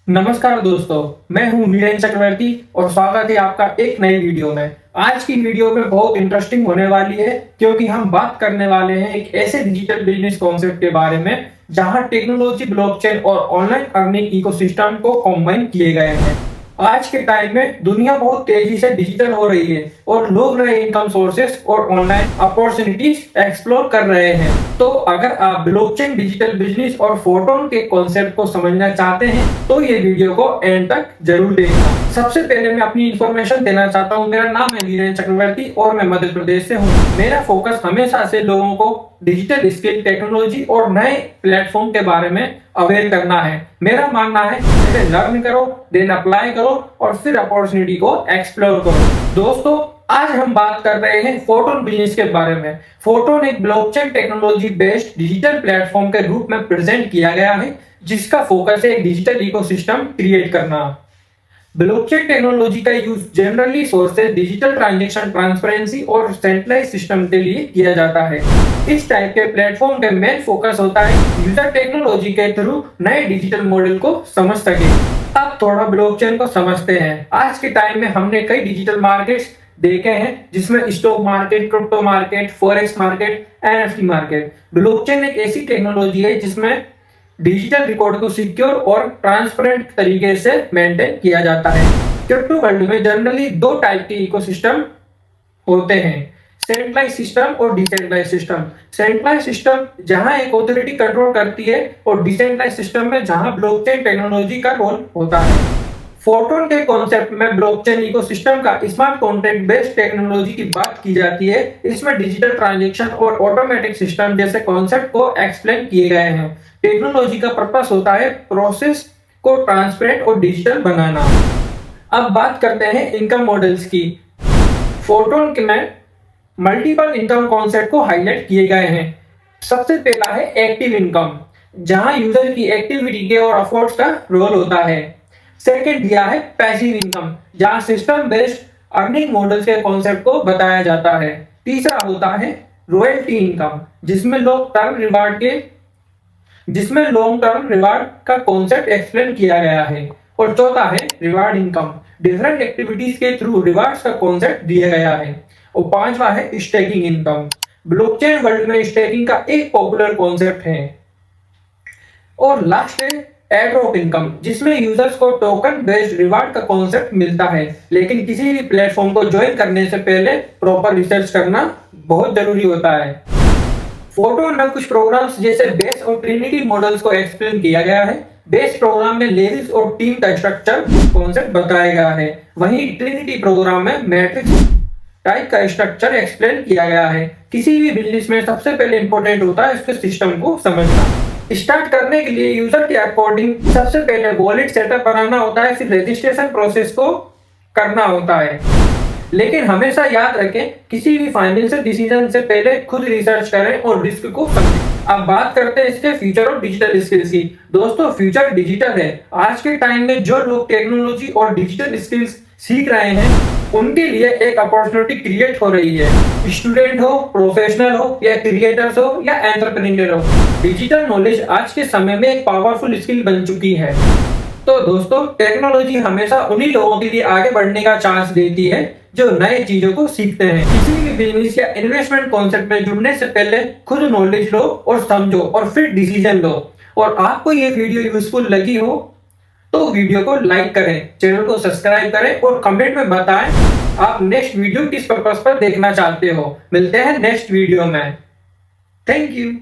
नमस्कार दोस्तों, मैं हूं वीरेंद्र चक्रवर्ती और स्वागत है आपका एक नई वीडियो में। आज की वीडियो में बहुत इंटरेस्टिंग होने वाली है क्योंकि हम बात करने वाले हैं एक ऐसे डिजिटल बिजनेस कॉन्सेप्ट के बारे में जहां टेक्नोलॉजी, ब्लॉकचेन और ऑनलाइन अर्निंग इकोसिस्टम को कॉम्बाइन किए गए हैं। आज के टाइम में दुनिया बहुत तेजी से डिजिटल हो रही है और लोग नए इनकम सोर्सेस और ऑनलाइन अपॉर्चुनिटीज एक्सप्लोर कर रहे हैं। तो अगर आप ब्लॉकचेन, डिजिटल बिजनेस और फोटोन के कॉन्सेप्ट को समझना चाहते हैं तो ये वीडियो को एंड तक जरूर देखना। सबसे पहले मैं अपनी इंफॉर्मेशन देना चाहता हूँ। मेरा नाम है वीरेंद्र चक्रवर्ती और मैं मध्य प्रदेश से हूँ। मेरा फोकस हमेशा से लोगों को डिजिटल स्किल, टेक्नोलॉजी और नए प्लेटफॉर्म के बारे में अवेयर करना है। मेरा मानना है पहले लर्न करो, देन अप्लाई करो और फिर अपॉर्चुनिटी को एक्सप्लोर करो। दोस्तों, आज हम बात कर रहे हैं फोटोन बिजनेस के बारे में। फोटोन एक blockchain technology based digital platform के रूप में प्रेजेंट किया गया है जिसका फोकस है एक डिजिटल इकोसिस्टम क्रिएट करना। ब्लॉकचेन टेक्नोलॉजी का use generally sources, digital transaction, transparency और सेंट्रलाइज सिस्टम के लिए किया जाता है। इस टाइप के प्लेटफॉर्म का मेन फोकस होता है यूजर टेक्नोलॉजी के थ्रू नए डिजिटल मॉडल को समझ सके। अब थोड़ा ब्लॉकचेन को समझते हैं। आज के टाइम में हमने कई डिजिटल मार्केट्स देखे हैं जिसमें stock market, crypto market, forex market, NFT market. Blockchain एक ऐसी टेक्नोलॉजी है जिसमें डिजिटल रिकॉर्ड को सिक्योर और ट्रांसपेरेंट तरीके से मेंटेन किया जाता है। क्रिप्टो वर्ल्ड में जनरली दो टाइप के इकोसिस्टम होते हैं, सेंट्रलाइज सिस्टम और डिसेंट्रलाइज सिस्टम। सेंट्रलाइज सिस्टम जहां एक अथॉरिटी कंट्रोल करती है और डिसेंट्रलाइज सिस्टम में जहां ब्लॉकचेन टेक्नोलॉजी का रोल होता है। फोटोन के कॉन्सेप्ट में ब्लॉकचेन इकोसिस्टम का स्मार्ट कॉन्ट्रैक्ट बेस्ड टेक्नोलॉजी की बात की जाती है। इसमें डिजिटल ट्रांजैक्शन और ऑटोमेटिक सिस्टम जैसे कॉन्सेप्ट को एक्सप्लेन किए गए हैं। टेक्नोलॉजी का पर्पस होता है प्रोसेस को ट्रांसपेरेंट और डिजिटल बनाना। अब बात करते हैं इनकम मॉडल्स की। फोटोन में मल्टीपल इनकम कॉन्सेप्ट को हाईलाइट किए गए हैं। सबसे पहला है एक्टिव इनकम, जहां यूजर की एक्टिविटी के और एफर्ट्स का रोल होता है। सेकेंड दिया है पैसिव इनकम, जहां सिस्टम बेस्ड अर्निंग मॉडल के कॉन्सेप्ट को बताया जाता है। तीसरा होता है रॉयल्टी इनकम, जिसमें लॉन्ग टर्म रिवार्ड का कॉन्सेप्ट एक्सप्लेन किया गया है। और चौथा है रिवार्ड इनकम, डिफरेंट एक्टिविटीज के थ्रू रिवार्ड्स का कॉन्सेप्ट दिया गया है। और पांचवा है स्टेकिंग इनकम। ब्लॉकचेन वर्ल्ड में स्टेकिंग का एक पॉपुलर कॉन्सेप्ट है। और लास्ट है एयरड्रॉप इनकम, जिसमें यूजर्स को टोकन बेस्ड रिवार्ड का कॉन्सेप्ट मिलता है। लेकिन किसी भी प्लेटफॉर्म को ज्वाइन करने से पहले प्रॉपर रिसर्च करना बहुत जरूरी होता है। फोटोन में कुछ प्रोग्राम्स जैसे बेस और ट्रिनिटी मॉडल्स को एक्सप्लेन किया गया है। बेस प्रोग्राम में लेवल्स और टीम का स्ट्रक्चर कॉन्सेप्ट बताया गया है। वहीं ट्रिनिटी प्रोग्राम में मैट्रिक्स टाइप का स्ट्रक्चर एक्सप्लेन किया गया है। किसी भी बिजनेस में सबसे पहले इंपॉर्टेंट होता है उसके सिस्टम को समझना। स्टार्ट करने के लिए यूजर के अकॉर्डिंग सबसे पहले वॉलेट सेटअप बनाना होता है, फिर रजिस्ट्रेशन प्रोसेस को करना होता है। लेकिन हमेशा याद रखें, किसी भी फाइनेंशियल डिसीजन से पहले खुद रिसर्च करें और रिस्क को समझें। अब बात करते हैं इसके फ्यूचर और डिजिटल स्किल्स की। दोस्तों, फ्यूचर डिजिटल है। आज के टाइम में जो लोग टेक्नोलॉजी और डिजिटल स्किल्स सीख रहे हैं उनके लिए एक अपॉर्चुनिटी क्रिएट हो रही है। स्टूडेंट हो, प्रोफेशनल हो या क्रिएटर्स हो या एंटरप्रेन्योर हो, डिजिटल नॉलेज आज के समय में एक पावरफुल स्किल बन चुकी है। तो दोस्तों, टेक्नोलॉजी हमेशा उन्हीं लोगों के लिए आगे बढ़ने का चांस देती है जो नए चीजों को सीखते हैं। किसी भी बिजनेस या इन्वेस्टमेंट कॉन्सेप्ट में जुड़ने से पहले खुद नॉलेज लो और समझो और फिर डिसीजन लो। और आपको ये वीडियो यूजफुल लगी हो तो वीडियो को लाइक करें, चैनल को सब्सक्राइब करें और कमेंट में बताएं आप नेक्स्ट वीडियो किस पर्पस पर देखना चाहते हो। मिलते हैं नेक्स्ट वीडियो में। Thank you.